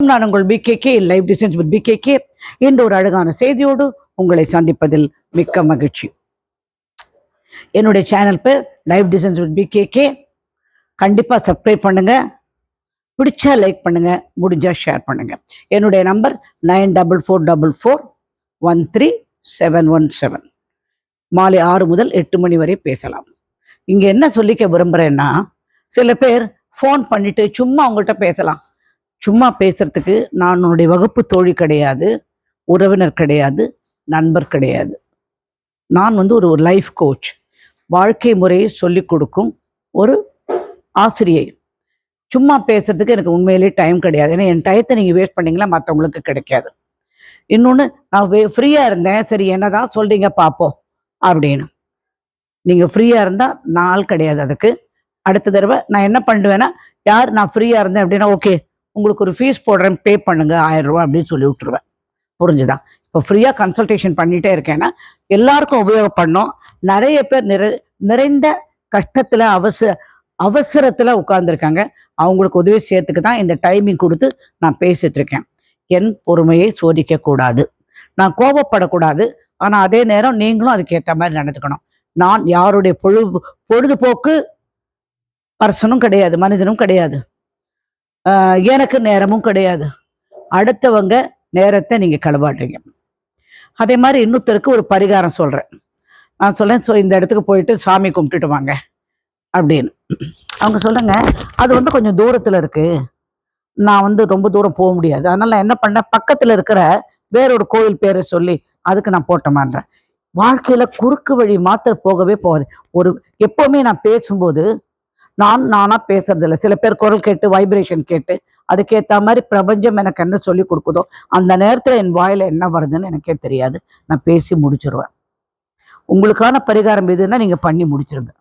வணக்கம். நான் உங்கள் PKK live designs with PKK. இன்று ஒரு அழகான செய்தியோடு உங்களை சந்திப்பதில் மிக்க மகிழ்ச்சி. என்னுடைய சேனல் பேர் லைவ் டிசைன்ஸ் வித் பிகேகே. கண்டிப்பாக சப்ஸ்கிரைப் பண்ணுங்க, பிடிச்சா லைக் பண்ணுங்க, முடிஞ்சா ஷேர் பண்ணுங்க. என்னுடைய நம்பர் 9444413717. மாலை 6 முதல் 8 மணி வரை பேசலாம். இங்கே என்ன சொல்லிக்க விரும்புகிறேன்னா, சில பேர் ஃபோன் பண்ணிட்டு சும்மா அவங்கள்ட்ட பேசலாம். சும்மா பேசுறதுக்கு நான் உன்னுடைய வகுப்பு தோழி கிடையாது, உறவினர் கிடையாது, நண்பர் கிடையாது. நான் ஒரு லைஃப் கோச், வாழ்க்கை முறையை சொல்லிக் கொடுக்கும் ஒரு ஆசிரியை. சும்மா பேசுறதுக்கு எனக்கு உண்மையிலே டைம் கிடையாது. ஏன்னா என் டயத்தை நீங்கள் வேஸ்ட் பண்ணிங்களா மற்றவங்களுக்கு கிடைக்காது. இன்னொன்று, நான் ஃப்ரீயாக இருந்தேன், சரி என்னதான் சொல்கிறீங்க பார்ப்போம் அப்படின்னு. நீங்கள் ஃப்ரீயாக இருந்தால் நாள் கிடையாது அதுக்கு. அடுத்த தடவை நான் என்ன பண்ணுவேன்னா, யார் நான் ஃப்ரீயாக இருந்தேன் அப்படின்னா, ஓகே உங்களுக்கு ஒரு ஃபீஸ் போடுறேன், பே பண்ணுங்க 1000 ரூபா அப்படின்னு சொல்லி விட்டுருவேன். புரிஞ்சுதா? இப்போ ஃப்ரீயாக கன்சல்டேஷன் பண்ணிகிட்டே இருக்கேன்னா எல்லாருக்கும் உபயோகப்படணும். நிறைய பேர் நிறைந்த கஷ்டத்தில் அவசரத்தில் உட்கார்ந்துருக்காங்க. அவங்களுக்கு உதவி செய்யறதுக்கு தான் இந்த டைமிங் கொடுத்து நான் பேசிட்டு இருக்கேன். என் பொறுமையை சோதிக்கக்கூடாது, நான் கோபப்படக்கூடாது. ஆனால் அதே நேரம் நீங்களும் அதுக்கேற்ற மாதிரி நடந்துக்கணும். நான் யாருடைய பொழுதுபோக்கு பர்சனும் கிடையாது, மனிதனும் கிடையாது, எனக்கு நேரமும் கிடையாது. அடுத்தவங்க நேரத்தை நீங்கள் களவாடுறீங்க. அதே மாதிரி இன்னொருத்தருக்கு ஒரு பரிகாரம் சொல்கிறேன். நான் சொல்கிறேன், ஸோ இந்த இடத்துக்கு போயிட்டு சாமி கும்பிட்டுட்டு வாங்க அப்படின்னு. அவங்க சொல்கிறேங்க, அது கொஞ்சம் தூரத்தில் இருக்குது, நான் ரொம்ப தூரம் போக முடியாது, அதனால் நான் என்ன பண்ணேன், பக்கத்தில் இருக்கிற வேறொரு கோயில் பேரை சொல்லி அதுக்கு நான் போட்டமான்றேன். வாழ்க்கையில் குறுக்கு வழி மாத்திரம் போகவே போகாது. எப்போவுமே நான் பேசும்போது நானாக பேசுறதில்ல. சில பேர் குரல் கேட்டு வைப்ரேஷன் கேட்டு அதுக்கேற்ற மாதிரி பிரபஞ்சம் எனக்கு என்ன சொல்லி கொடுக்குதோ அந்த நேரத்தில் என் வாயில் என்ன வருதுன்னு எனக்கே தெரியாது, நான் பேசி முடிச்சிருவேன். உங்களுக்கான பரிகாரம் எதுன்னா நீங்கள் பண்ணி முடிச்சிருங்க.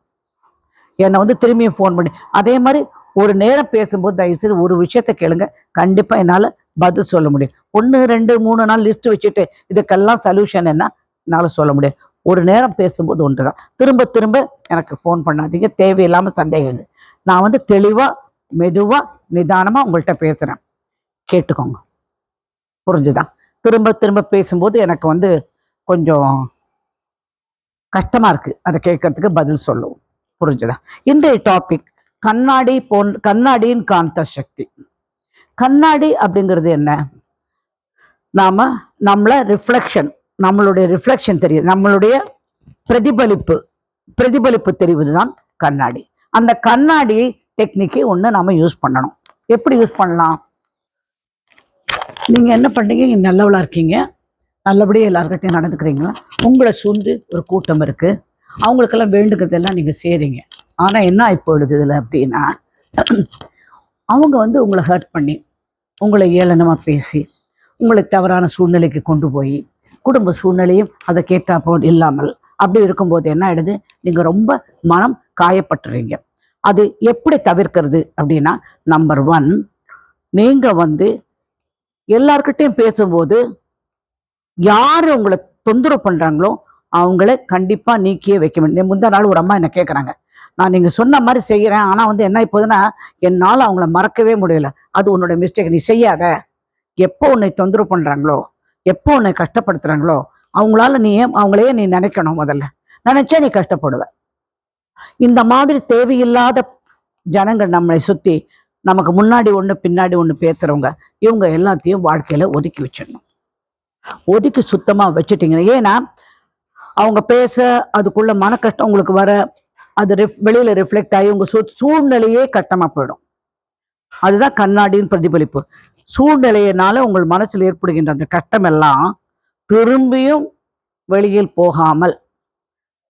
என்னை திரும்பியும் ஃபோன் பண்ணி அதே மாதிரி ஒரு நேரம் பேசும்போது தயவுசெய்து ஒரு விஷயத்த கேளுங்க, கண்டிப்பாக என்னால் பதில் சொல்ல முடியும். 1 2 3 நாள் லிஸ்ட் வச்சுட்டு இதுக்கெல்லாம் சொல்யூஷன் என்ன என்னால் சொல்ல முடியும். ஒரு நேரம் பேசும்போது ஒன்று தான். திரும்ப திரும்ப எனக்கு ஃபோன் பண்ணாதீங்க, தேவையில்லாமல் சந்தேகங்கள். நான் தெளிவாக மெதுவாக நிதானமாக உங்கள்கிட்ட பேசுகிறேன், கேட்டுக்கோங்க. புரிஞ்சுதா? திரும்ப திரும்ப பேசும்போது எனக்கு கொஞ்சம் கஷ்டமாக இருக்குது அதை கேட்கறதுக்கு பதில் சொல்லுவோம். புரிஞ்சுதா? இன்றைய டாபிக் கண்ணாடியின் காந்த சக்தி. கண்ணாடி அப்படிங்கிறது என்ன? நம்மளுடைய ரிஃப்ளெக்ஷன் தெரியுது, நம்மளுடைய பிரதிபலிப்பு தெரிவதுதான் கண்ணாடி. அந்த கண்ணாடி டெக்னிக்கை நாம யூஸ் பண்ணணும். எப்படி யூஸ் பண்ணலாம்? நீங்க என்ன பண்றீங்க, நீங்க நல்லவளா இருக்கீங்க, நல்லபடியாக எல்லாருக்கிட்டையும் நடந்துக்கிறீங்களா? உங்களை சூழ்ந்து ஒரு கூட்டம் இருக்கு, அவங்களுக்கெல்லாம் வேண்டுகிறதெல்லாம் நீங்க செய்றீங்க. ஆனா என்ன ஆயிப்போடுது இதுல அப்படின்னா, அவங்க உங்களை ஹர்ட் பண்ணி, உங்களை ஏளனமா பேசி, உங்களை தவறான சூழ்நிலைக்கு கொண்டு போய், குடும்ப சூழ்நிலையும் அதை கேட்டாப்போல் இல்லாமல் அப்படி இருக்கும்போது என்ன ஆயிடுது, நீங்க ரொம்ப மனம் காயப்பட்டுறீங்க. அது எப்படி தவிர்க்கிறது அப்படின்னா, நம்பர் 1, நீங்க எல்லார்கிட்டையும் பேசும்போது யாரு உங்களை தொந்தரவு பண்றாங்களோ அவங்கள கண்டிப்பா நீக்கியே வைக்க வேண்டும். முந்தா நாள் ஒரு அம்மா என்ன கேட்குறாங்க, நான் நீங்க சொன்ன மாதிரி செய்யறேன், ஆனா என்ன இப்போதுன்னா என்னால் அவங்கள மறக்கவே முடியல. அது உன்னோட மிஸ்டேக், நீ செய்யாத. எப்போ உன்னை தொந்தரவு பண்றாங்களோ, எப்போ உன்னை கஷ்டப்படுத்துறாங்களோ அவங்களையே நீ நினைக்கணும். முதல்ல நினைச்சா நீ கஷ்டப்படுவ. இந்த மாதிரி தேவையில்லாத ஜனங்கள் நம்மளை சுத்தி, நமக்கு முன்னாடி ஒண்ணு பின்னாடி ஒண்ணு பேசுறவங்க, இவங்க எல்லாத்தையும் வாழ்க்கையில ஒதுக்கி வச்சிடணும். ஒதுக்கி சுத்தமா வச்சுட்டீங்கன்னா, ஏன்னா அவங்க பேச அதுக்குள்ள மன கஷ்டம் உங்களுக்கு வர, அது வெளியில ரிஃப்ளெக்ட் ஆகி உங்க சூழ்நிலையே கட்டமா போயிடும். அதுதான் கண்ணாடியின் பிரதிபலிப்பு. சூழ்நிலையினால உங்கள் மனசில் ஏற்படுகின்ற அந்த கஷ்டம் எல்லாம் திரும்பியும் வெளியில் போகாமல்,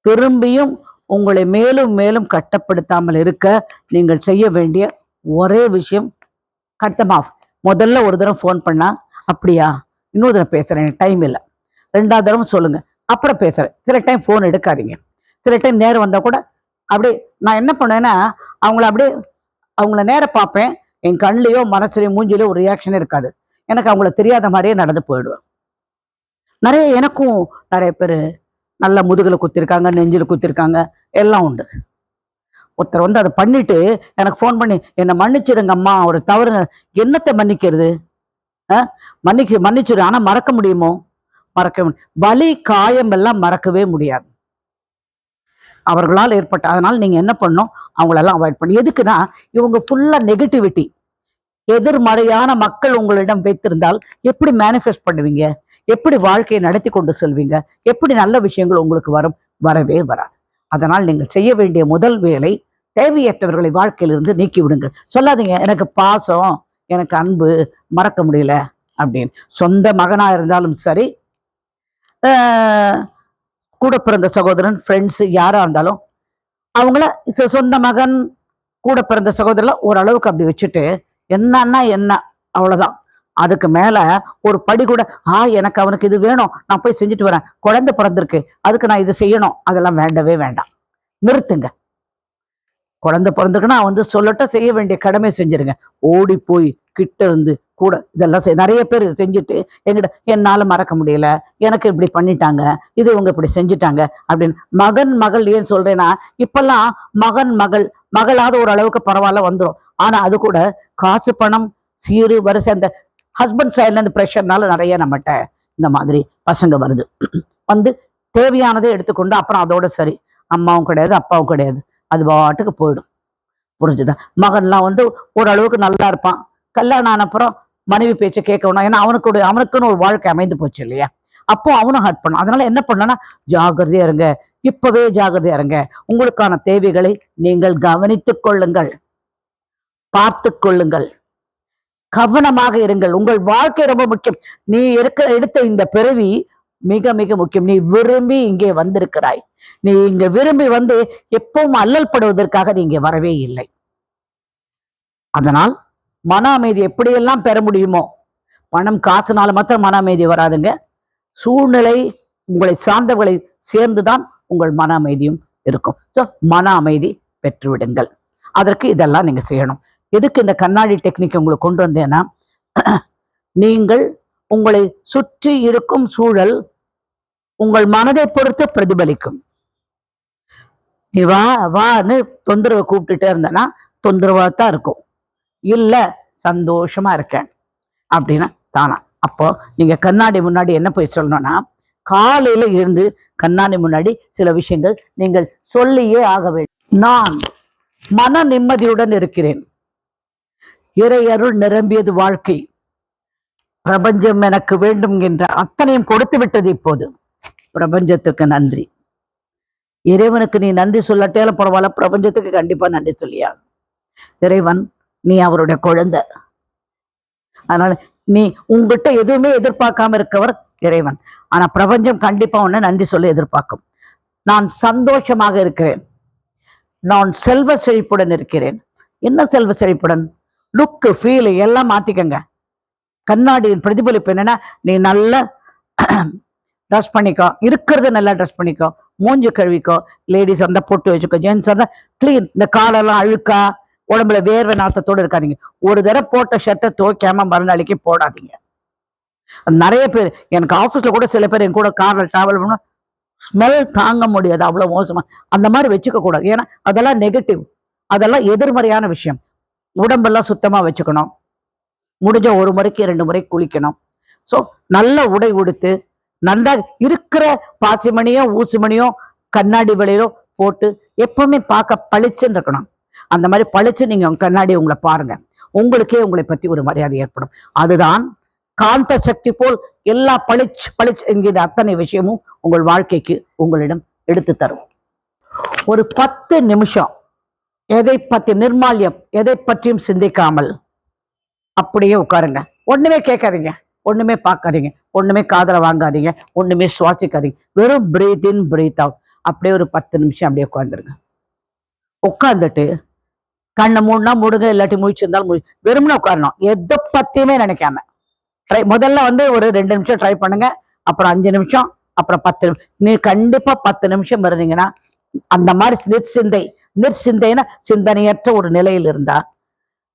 திரும்பியும் உங்களை மேலும் மேலும் கட்டப்படுத்தாமல் இருக்க நீங்கள் செய்ய வேண்டிய ஒரே விஷயம், கட்டமா முதல்ல ஒரு தடவை ஃபோன் பண்ணா, அப்படியா இன்னொரு தடவை பேசுறேன், டைம் இல்லை, 2வது தடவை சொல்லுங்க, அப்புறம் பேசுறேன். சில டைம் ஃபோன் எடுக்காதீங்க. சில டைம் நேரம் வந்தா கூட அப்படியே நான் என்ன பண்ணுவேன்னா, அவங்கள நேரம் பார்ப்பேன், என் கண்ணிலையோ மனசுலையோ மூஞ்சிலையோ ஒரு ரியாக்ஷனே இருக்காது. எனக்கு அவங்கள தெரியாத மாதிரியே நடந்து போயிடுவேன். எனக்கும் நிறைய பேர் நல்ல முதுகுல குத்திருக்காங்க, நெஞ்சில குத்திருக்காங்க, எல்லாம் உண்டு. ஒருத்தர் அதை பண்ணிட்டு எனக்கு ஃபோன் பண்ணி, என்னை மன்னிச்சிடுங்க அம்மா, ஒரு தவறு. என்னத்தை மன்னிக்கிறது? மன்னிச்சிரு. ஆனா மறக்க முடியுமோ? வலி காயம் எல்லாம் மறக்கவே முடியாது அவர்களால் ஏற்பட்ட. அதனால நீங்க என்ன பண்ணணும், அவங்களெல்லாம் அவாய்ட் பண்ணி. எதுக்குன்னா இவங்க ஃபுல்லா நெகட்டிவிட்டி, எதிர்மறையான மக்கள் உங்களிடம் வைத்திருந்தால் எப்படி மேனிஃபெஸ்ட் பண்ணுவீங்க? எப்படி வாழ்க்கையை நடத்தி கொண்டு செல்வீங்க? எப்படி நல்ல விஷயங்கள் உங்களுக்கு வரும்? வரவே வராது. அதனால் நீங்கள் செய்ய வேண்டிய முதல் வேலை, தேவையற்றவர்களை வாழ்க்கையிலிருந்து நீக்கி விடுங்க. சொல்லாதீங்க எனக்கு பாசம், எனக்கு அன்பு மறக்க முடியல அப்படின்னு. சொந்த மகனா இருந்தாலும் சரி, கூட பிறந்த சகோதரன், ஃப்ரெண்ட்ஸ் யாரா இருந்தாலும் அவங்கள சொந்த மகன், கூட பிறந்த சகோதரர் ஓரளவுக்கு அப்படி வச்சுட்டு, என்னன்னா என்ன அவ்வளவுதான். அதுக்கு மேல ஒரு படி கூட எனக்கு அவனுக்கு இது வேணும், நான் போய் செஞ்சுட்டு வரேன், குழந்தை பிறந்திருக்கு அதுக்கு நான் இது செய்யணும், அதெல்லாம் வேண்டவே வேண்டாம். நிறுத்துங்க. குழந்தை பிறந்திருக்குன்னா வந்து சொல்லட்டும், செய்ய வேண்டிய கடமை செஞ்சிருங்க. ஓடி போய் கிட்ட இருந்து கூட இதெல்லாம் நிறைய பேர் செஞ்சுட்டு என்கிட்ட என்னால மறக்க முடியல, எனக்கு இப்படி பண்ணிட்டாங்க, இது இவங்க இப்படி செஞ்சுட்டாங்க அப்படின்னு. மகன் மகள் ஏன் சொல்றேன்னா, இப்பெல்லாம் மகன் மகளாவது ஒரு அளவுக்கு பரவாயில்ல வந்துடும். ஆனா அது கூட காசு பணம் சீரு வரிசை அந்த ஹஸ்பண்ட் சைட்ல இருந்து ப்ரெஷர்னால நிறைய நம்மகிட்ட இந்த மாதிரி பசங்க வருது. வந்து தேவையானதை எடுத்துக்கொண்டு அப்புறம் அதோட சரி, அம்மாவும் கிடையாது அப்பாவும் கிடையாது, அது பாட்டுக்கு போயிடும். புரிஞ்சுதா? மகன்லாம் வந்து ஓரளவுக்கு நல்லா இருப்பான், கல்யாணம் ஆன அப்புறம் மனைவி பேச்சை கேட்கணும். ஏன்னா அவனுக்குன்னு ஒரு வாழ்க்கை அமைந்து போச்சு இல்லையா? அப்போ அவனும் ஹர்ட் பண்ணும். அதனால என்ன பண்ணனா, ஜாகிரதையா இருங்க. இப்பவே ஜாகிரதையா இருங்க. உங்களுக்கான தேவைகளை நீங்கள் கவனித்துக் கொள்ளுங்கள், பார்த்து கொள்ளுங்கள், கவனமாக இருங்கள். உங்கள் வாழ்க்கை ரொம்ப முக்கியம். நீ எடுத்த இந்த பிறவி மிக மிக முக்கியம். நீ விரும்பி இங்கே வந்திருக்கிறாய். நீ இங்க விரும்பி வந்து எப்பவும் அல்லல் படுவதற்காக நீ இங்க வரவே இல்லை. அதனால் மன அமைதி எப்படியெல்லாம் பெற முடியுமோ, பணம் காசுனால மாத்திரம் மன அமைதி வராதுங்க. சூழ்நிலை உங்களை சார்ந்தவர்களை சேர்ந்துதான் உங்கள் மன அமைதியும் இருக்கும். ஸோ மன அமைதி பெற்றுவிடுங்கள். அதற்கு இதெல்லாம் நீங்க செய்யணும். எதுக்கு இந்த கண்ணாடி டெக்னிக் உங்களுக்கு கொண்டு வந்தேன்னா, நீங்கள் உங்களை சுற்றி இருக்கும் சூழல் உங்கள் மனதை பொறுத்து பிரதிபலிக்கும். நீ வா வான்னு தொந்தரவை கூப்பிட்டுட்டே இருந்தேன்னா தொந்தரவா தான் இருக்கும். இல்ல சந்தோஷமா இருக்கேன் அப்படின்னா தானா. அப்போ நீங்க கண்ணாடி முன்னாடி என்ன போய் சொல்லணும்னா, காலையில இருந்து கண்ணாடி முன்னாடி சில விஷயங்கள் நீங்கள் சொல்லியே ஆக வேண்டும். நான் மன நிம்மதியுடன் இருக்கிறேன், இறையருள் நிரம்பியது வாழ்க்கை, பிரபஞ்சம் எனக்கு வேண்டும் என்ற அத்தனையும் கொடுத்து விட்டது. இப்போது பிரபஞ்சத்துக்கு நன்றி. இறைவனுக்கு நீ நன்றி சொல்லட்டேலும் பரவாயில்ல, பிரபஞ்சத்துக்கு கண்டிப்பா நன்றி சொல்லியா. இறைவன் நீ அவருடைய குழந்தை. அதனால நீ உங்ககிட்ட எதுவுமே எதிர்பார்க்காம இருக்கவர் இறைவன். ஆனா பிரபஞ்சம் கண்டிப்பா உன்னை நன்றி சொல்ல எதிர்பார்க்கும். நான் சந்தோஷமாக இருக்கிறேன், நான் செல்வ செழிப்புடன் இருக்கிறேன். என்ன செல்வ செழிப்புடன்? லுக்கு ஃபீல் எல்லாம் மாத்திக்கங்க. கண்ணாடியின் பிரதிபலிப்பு என்னன்னா, நீ நல்லா ட்ரெஸ் பண்ணிக்கோ, இருக்கிறது நல்லா ட்ரெஸ் பண்ணிக்கோ, மூஞ்சி கழுவிக்கோ, லேடிஸ் அந்த பொட்டு வச்சுக்கோ, ஜென்ஸ் அந்த கிளீன், இந்த காலெல்லாம் அழுக்கா உடம்புல வேர்வை நாத்தத்தோடு இருக்காதீங்க. ஒரு தடவை போட்ட ஷர்ட்டை துவைக்காம மறுநாளைக்கு போடாதீங்க. நிறைய பேர் எனக்கு ஆபீஸ்ல கூட சில பேர் என் கூட கார்ல டிராவல் பண்ண ஸ்மெல் தாங்க முடியாது, அவ்வளவு மோசமா. அந்த மாதிரி வச்சுக்க கூடாது. ஏன்னா அதெல்லாம் நெகட்டிவ், அதெல்லாம் எதிர்மறையான விஷயம். உடம்பெல்லாம் சுத்தமா வச்சுக்கணும். முடிஞ்ச ஒரு முறைக்கு 2 முறை குளிக்கணும். சோ நல்ல உடை உடுத்து, நல்லா இருக்கிற பாசிமணியோ ஊசுமணியோ கண்ணாடி வளையலோ போட்டு எப்பவுமே பார்க்க பளிச்சுன்னு இருக்கணும். அந்த மாதிரி பளிச்சு நீங்க கண்ணாடி உங்களை பாருங்க, உங்களுக்கே உங்களை பத்தி ஒரு மரியாதை ஏற்படும். அதுதான் காந்த சக்தி போல் எல்லா பளிச்சு என்கிற அத்தனை விஷயமும் உங்கள் வாழ்க்கைக்கு உங்களிடம் எடுத்து தரும். ஒரு 10 நிமிஷம் எதை பத்தி நிர்மால்யம், எதை பற்றியும் சிந்திக்காமல் அப்படியே உட்காருங்க. ஒண்ணுமே கேட்காதீங்க, ஒண்ணுமே பார்க்காதீங்க, ஒண்ணுமே காதல வாங்காதீங்க, ஒண்ணுமே சுவாசிக்காதீங்க. வெறும் பிரீத் இன் பிரீத் அவுட். அப்படியே ஒரு 10 நிமிஷம் அப்படியே உட்காந்துருங்க. உட்காந்துட்டு கண்ணை மூடனா மூடுங்க, இல்லாட்டி முழிச்சிருந்தாலும் வெறும்னு உட்காரணும். எதை பத்தியுமே நினைக்காம முதல்ல வந்து ஒரு 2 நிமிஷம் ட்ரை பண்ணுங்க, அப்புறம் 5 நிமிஷம், அப்புறம் 10 நிமிஷம். நீ கண்டிப்பா 10 நிமிஷம் இருந்தீங்கன்னா அந்த மாதிரி நிற்சிந்தைன்னா சிந்தனையற்ற ஒரு நிலையில் இருந்தா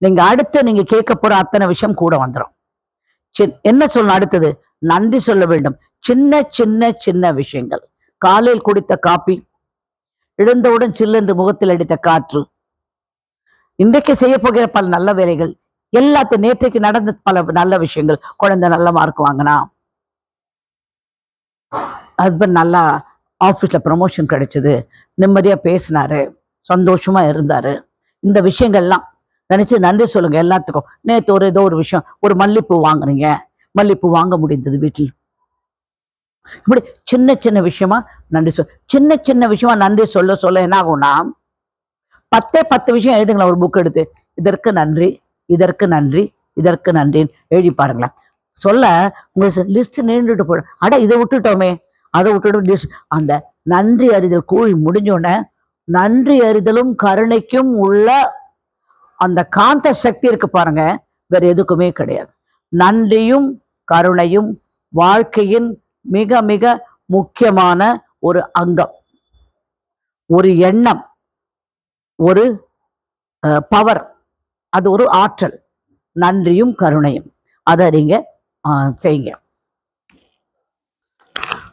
நீங்க அடுத்து நீங்க கேட்க போற அத்தனை விஷயம் கூட வந்துடும். என்ன சொல்லணும் அடுத்தது? நன்றி சொல்ல வேண்டும். சின்ன சின்ன சின்ன விஷயங்கள். காலையில் குடித்த காப்பி, எழுந்தவுடன் சில்லென்று முகத்தில் அடித்த காற்று, இன்றைக்கு செய்ய போகிற பல நல்ல வேலைகள், எல்லாத்தையும் நேற்றைக்கு நடந்த பல நல்ல விஷயங்கள். குழந்தை நல்ல மார்க் வாங்கினா, ஹஸ்பண்ட் நல்லா ஆபீஸ்ல ப்ரமோஷன் கிடைச்சது, நிம்மதியா பேசினாரு, சந்தோஷமா இருந்தாரு. இந்த விஷயங்கள்லாம் நினைச்சு நன்றி சொல்லுங்க எல்லாத்துக்கும். நேற்று ஏதோ ஒரு விஷயம், ஒரு மல்லிப்பூ வாங்குறீங்க, மல்லிப்பூ வாங்க முடிந்தது வீட்டில். இப்படி சின்ன சின்ன விஷயமா நன்றி சின்ன சின்ன விஷயமா நன்றி சொல்ல சொல்ல என்ன ஆகும்னா, 10 விஷயம் எழுதுங்களா ஒரு புக் எடுத்து, இதற்கு நன்றி, இதற்கு நன்றி, இதற்கு நன்றின்னு எழுதி பாருங்களேன். சொல்ல உங்க லிஸ்ட் நீண்டுட்டு போயிடும். அட இதை விட்டுட்டோமே, அதை விட்டுட்டு அந்த நன்றி அறிதல் கூழி முடிஞ்சோடனே, நன்றி அறிதலும் கருணைக்கும் உள்ள அந்த காந்த சக்தி இருக்கு பாருங்க, வேற எதுக்குமே கிடையாது. நன்றியும் கருணையும் வாழ்க்கையின் மிக மிக முக்கியமான ஒரு அங்கம், ஒரு எண்ணம், ஒரு பவர், அது ஒரு ஆற்றல். நன்றியும் கருணையும் அதை நீங்க செய்யுங்க.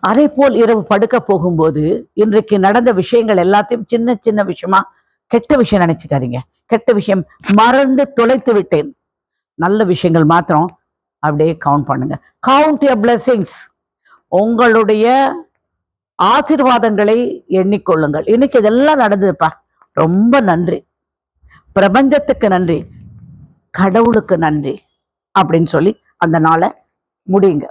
அதே போல் இரவு படுக்க போகும்போது இன்றைக்கு நடந்த விஷயங்கள் எல்லாத்தையும் சின்ன சின்ன விஷயமா, கெட்ட விஷயம் நினைச்சுக்காதீங்க. கெட்ட விஷயம் மறந்து தொலைத்து விட்டேன், நல்ல விஷயங்கள் மாத்திரம் அப்படியே கவுண்ட் பண்ணுங்க. Count your blessings. உங்களுடைய ஆசீர்வாதங்களை எண்ணிக்கொள்ளுங்கள். இன்னைக்கு இதெல்லாம் நடந்ததுப்பா, ரொம்ப நன்றி, பிரபஞ்சத்துக்கு நன்றி, கடவுளுக்கு நன்றி அப்படின்னு சொல்லி அந்த நாளை முடியுங்க.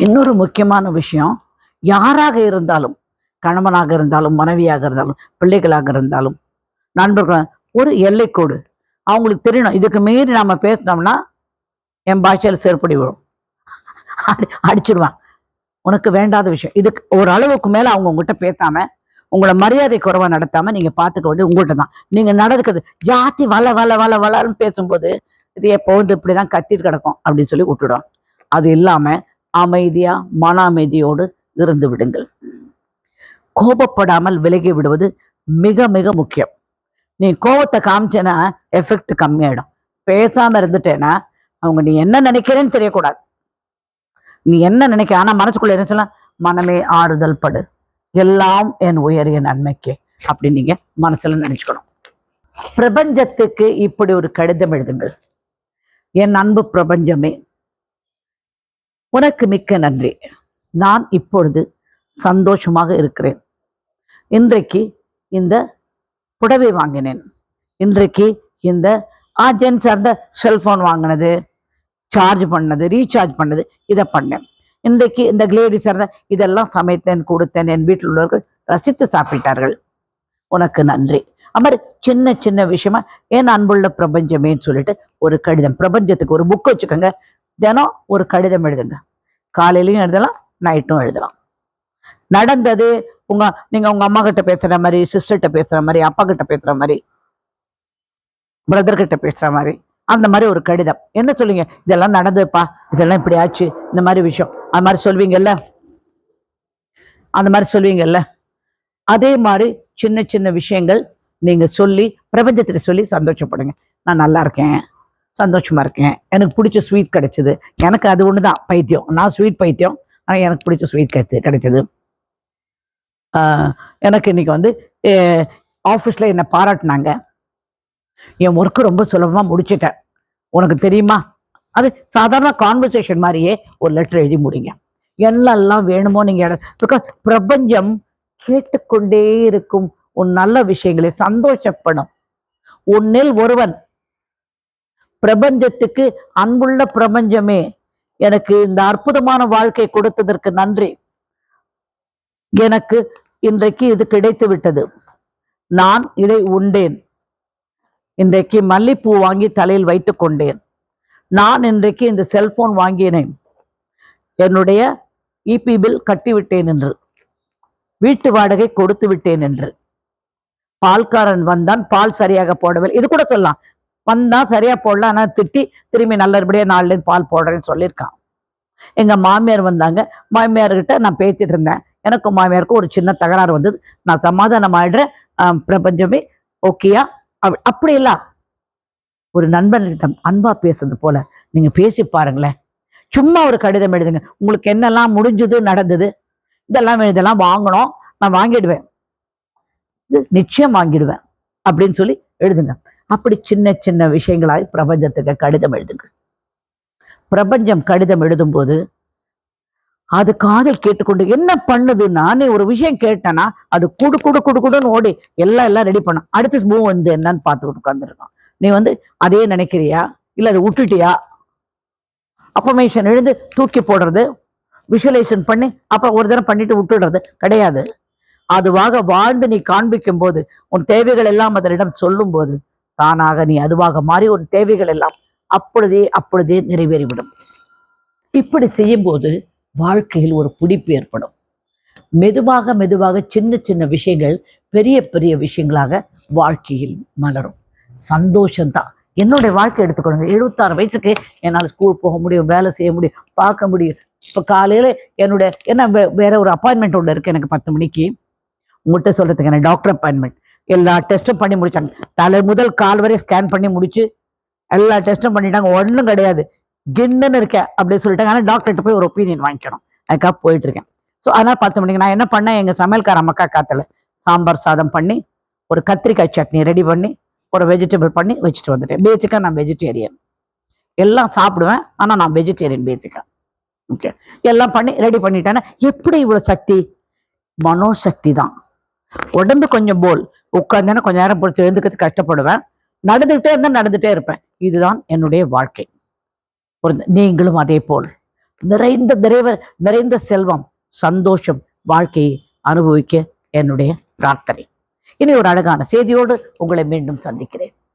இன்னொரு முக்கியமான விஷயம், யாராக இருந்தாலும், கணவனாக இருந்தாலும், மனைவியாக இருந்தாலும், பிள்ளைகளாக இருந்தாலும், நண்பர்கள், ஒரு எல்லைக்கோடு அவங்களுக்கு தெரியணும். இதுக்கு மீறி நாம பேசினோம்னா என் பாஷையில் செருப்படி விடும், அடிச்சிடுவான். உனக்கு வேண்டாத விஷயம், இதுக்கு ஒரு அளவுக்கு மேல அவங்க உங்ககிட்ட பேசாம, உங்களை மரியாதை குறைவா நடத்தாம நீங்க பாத்துக்க வேண்டியது உங்கள்கிட்ட தான். நீங்க நடக்கிறது ஜாத்தி வள வள வள வளன்னு பேசும்போது, இது எப்போ வந்து இப்படிதான் கத்திட்டு கிடக்கும் அப்படின்னு சொல்லி விட்டுடும். அது இல்லாம அமைதியா மன அமைதியோடு இருந்து விடுங்கள். கோபப்படாமல் விலகி விடுவது மிக மிக முக்கியம். நீ கோபத்தை காமிச்சேன்னா எஃபெக்ட் கம்மியாயிடும். பேசாம இருந்துட்டேன்னா அவங்க நீ என்ன நினைக்கிறேன்னு தெரியக்கூடாது. நீ என்ன நினைக்க, ஆனா மனசுக்குள்ள என்ன சொல்ல, மனமே ஆறுதல் படு, எல்லாம் என் உயரிய நன்மைக்கு அப்படின்னு நீங்க மனசுல நினைச்சுக்கணும். பிரபஞ்சத்துக்கு இப்படி ஒரு கடிதம் எழுதுங்கள். என் அன்பு பிரபஞ்சமே, உனக்கு மிக்க நன்றி. நான் இப்பொழுது சந்தோஷமாக இருக்கிறேன். இன்றைக்கு இந்த புடவை வாங்கினேன், இன்றைக்கு இந்த ஜென்ஸ் அந்த செல்போன் வாங்கினது, சார்ஜ் பண்ணது, ரீசார்ஜ் பண்ணது, இதை பண்ணேன். இன்றைக்கு இந்த லேடிஸ் இருந்த இதெல்லாம் சமைத்தேன், கொடுத்தேன், என் வீட்டில் உள்ளவர்கள் ரசித்து சாப்பிட்டார்கள், உனக்கு நன்றி. அது மாதிரி சின்ன சின்ன விஷயமா என் அன்புள்ள பிரபஞ்சமேன்னு சொல்லிட்டு ஒரு கடிதம், பிரபஞ்சத்துக்கு ஒரு புக் வச்சுக்கோங்க. தினம் ஒரு கடிதம் எழுதுங்க. காலையிலையும் எழுதலாம், நைட்டும் எழுதலாம். நடந்தது நீங்க உங்க அம்மா கிட்ட பேசுற மாதிரி, சிஸ்டர்கிட்ட பேசுற மாதிரி, அப்பா கிட்ட பேசுற மாதிரி, பிரதர் கிட்ட பேசுற மாதிரி, அந்த மாதிரி ஒரு கடிதம். என்ன சொல்லுங்க, இதெல்லாம் நடந்ததுப்பா, இதெல்லாம் இப்படி ஆச்சு, இந்த மாதிரி விஷயம், அது மாதிரி சொல்வீங்கல்ல, அந்த மாதிரி சொல்வீங்கல்ல. அதே மாதிரி சின்ன சின்ன விஷயங்கள் நீங்க சொல்லி பிரபஞ்சத்துல சொல்லி சந்தோஷப்படுங்க. நான் நல்லா இருக்கேன், சந்தோஷமா இருக்கேன், எனக்கு பிடிச்ச ஸ்வீட் கிடைச்சது, எனக்கு அது ஒண்ணுதான் பைத்தியம், நான் ஸ்வீட் பைத்தியம், ஆனா எனக்கு பிடிச்ச ஸ்வீட் கிடைச்சது. எனக்கு இன்னைக்கு வந்து ஆஃபீஸ்ல என்னை பாராட்டினாங்க, என் ஒர்க்கு ரொம்ப சுலபமா முடிச்சிட்டேன், உனக்கு தெரியுமா. அது சாதாரண கான்வர்சேஷன் மாதிரியே ஒரு லெட்டர் எழுதி முடிங்க. என்னெல்லாம் வேணுமோ நீங்க பிரபஞ்சம் கேட்டுக்கொண்டே இருக்கும் உன் நல்ல விஷயங்களை, சந்தோஷப்படும். உன்னில் ஒருவன். பிரபஞ்சத்துக்கு அன்புள்ள பிரபஞ்சமே, எனக்கு இந்த அற்புதமான வாழ்க்கை கொடுத்ததற்கு நன்றி. எனக்கு இன்றைக்கு இது கிடைத்து விட்டது, நான் இதை உண்டேன். இன்றைக்கு மல்லிப்பூ வாங்கி தலையில் வைத்துக் கொண்டேன். நான் இன்றைக்கு இந்த செல்போன் வாங்கினேன். என்னுடைய இபி பில் கட்டிவிட்டேன் என்று, வீட்டு வாடகை கொடுத்து விட்டேன் என்று, பால்காரன் வந்தான், பால் சரியாக போடவில்லை, இது கூட சொல்லலாம். வந்தா சரியா போடல, ஆனா திட்டி திரும்பி நல்லபடியா 4 லேருந்து பால் போடுறேன்னு சொல்லியிருக்கான். எங்க மாமியார் வந்தாங்க, மாமியார்கிட்ட நான் பேசிட்டு இருந்தேன், எனக்கும் மாமியாருக்கும் ஒரு சின்ன தகராறு வந்தது, நான் சமாதானம் ஆயிடுறேன், பிரபஞ்சமே ஓகேயா, அப்படி எல்லாம் ஒரு நண்பன்கிட்ட அன்பா பேசுறது போல நீங்க பேசி பாருங்களேன். சும்மா ஒரு கடிதம் எழுதுங்க, உங்களுக்கு என்னெல்லாம் முடிஞ்சது நடந்தது, இதெல்லாம் வாங்கணும், நான் வாங்கிடுவேன், நிச்சயம் வாங்கிடுவேன் அப்படின்னு சொல்லி எழுதுங்க. அப்படி சின்ன சின்ன விஷயங்களாய் பிரபஞ்சத்துக்கு கடிதம் எழுதுங்கள். பிரபஞ்சம் கடிதம் எழுதும்போது அது காதில் கேட்டுக்கொண்டு என்ன பண்ணுது, நானே ஒரு விஷயம் கேட்டேன்னா அது குடு குடு குடு குடுன்னு ஓடி எல்லாம் ரெடி பண்ணும். அடுத்து மூவ் வந்து என்னன்னு பார்த்துக்கிட்டு உட்காந்துருக்கோம். நீ அதே நினைக்கிறியா, இல்ல அதை விட்டுட்டியா? அஃபர்மேஷன் எழுந்து தூக்கி போடுறது, விஷுவலைசேஷன் பண்ணி அப்ப ஒரு தடவை பண்ணிட்டு விட்டுடுறது கிடையாது. அதுவாக வாழ்ந்து நீ காண்பிக்கும் போது, உன் தேவைகள் எல்லாம் அதனிடம் சொல்லும் போது, தானாக நீ அதுவாக மாறி உன் தேவைகள் எல்லாம் அப்பொழுதே நிறைவேறிவிடும். இப்படி செய்யும் போது வாழ்க்கையில் ஒரு பிடிப்பு ஏற்படும். மெதுவாக மெதுவாக சின்ன சின்ன விஷயங்கள் பெரிய பெரிய விஷயங்களாக வாழ்க்கையில் மலரும். சந்தோஷம்தான். என்னுடைய வாழ்க்கை எடுத்துக்கொள்ளுங்க. 76 வயசுக்கு என்னால் ஸ்கூல் போக முடியும், வேலை செய்ய முடியும், பார்க்க முடியும். இப்போ காலையில் வேற ஒரு அப்பாயின்மெண்ட் ஒன்று இருக்கு எனக்கு 10 மணிக்கு. உங்கள்கிட்ட சொல்றதுக்கு எனக்கு டாக்டர் அப்பாயின்மெண்ட். எல்லா டெஸ்ட்டும் பண்ணி முடிச்சாங்க. தலை முதல் கால் வரை ஸ்கேன் பண்ணி முடிச்சு எல்லா டெஸ்ட்டும் பண்ணிட்டாங்க. ஒன்றும் கிடையாது, கின்னு இருக்கேன் அப்படின்னு சொல்லிட்டாங்க. ஆனால் டாக்டர்கிட்ட போய் ஒரு ஒப்பீனியன் வாங்கிக்கணும். அதுக்காக போயிட்டு இருக்கேன். ஸோ அதனால் 10 மணிக்கு நான் என்ன பண்ணேன், எங்கள் சமையல்கார அம்மாக்கா காத்துல சாம்பார் சாதம் பண்ணி, ஒரு கத்திரிக்காய் சட்னி ரெடி பண்ணி, ஒரு வெஜிடபிள் பண்ணி வச்சுட்டு வந்துட்டேன். பேசிக்காக நான் வெஜிடேரியன். எல்லாம் சாப்பிடுவேன், ஆனால் நான் வெஜிடேரியன் பேசிக்காக. ஓகே, எல்லாம் பண்ணி ரெடி பண்ணிட்டேன்னா எப்படி இவ்வளோ சக்தி? மனோசக்தி தான். உடம்பு கொஞ்சம் போல் உட்காந்தேன்னா கொஞ்ச நேரம் பொறுத்து எழுந்துக்கிறதுக்கு கஷ்டப்படுவேன். நடந்துகிட்டே இருப்பேன். இதுதான் என்னுடைய வாழ்க்கை. நீங்களும் அதே போல் நிறைந்த செல்வம், சந்தோஷம் வாழ்க்கையை அனுபவிக்க என்னுடைய பிரார்த்தனை. இனி ஒரு அழகான செய்தியோடு உங்களை மீண்டும் சந்திக்கிறேன்.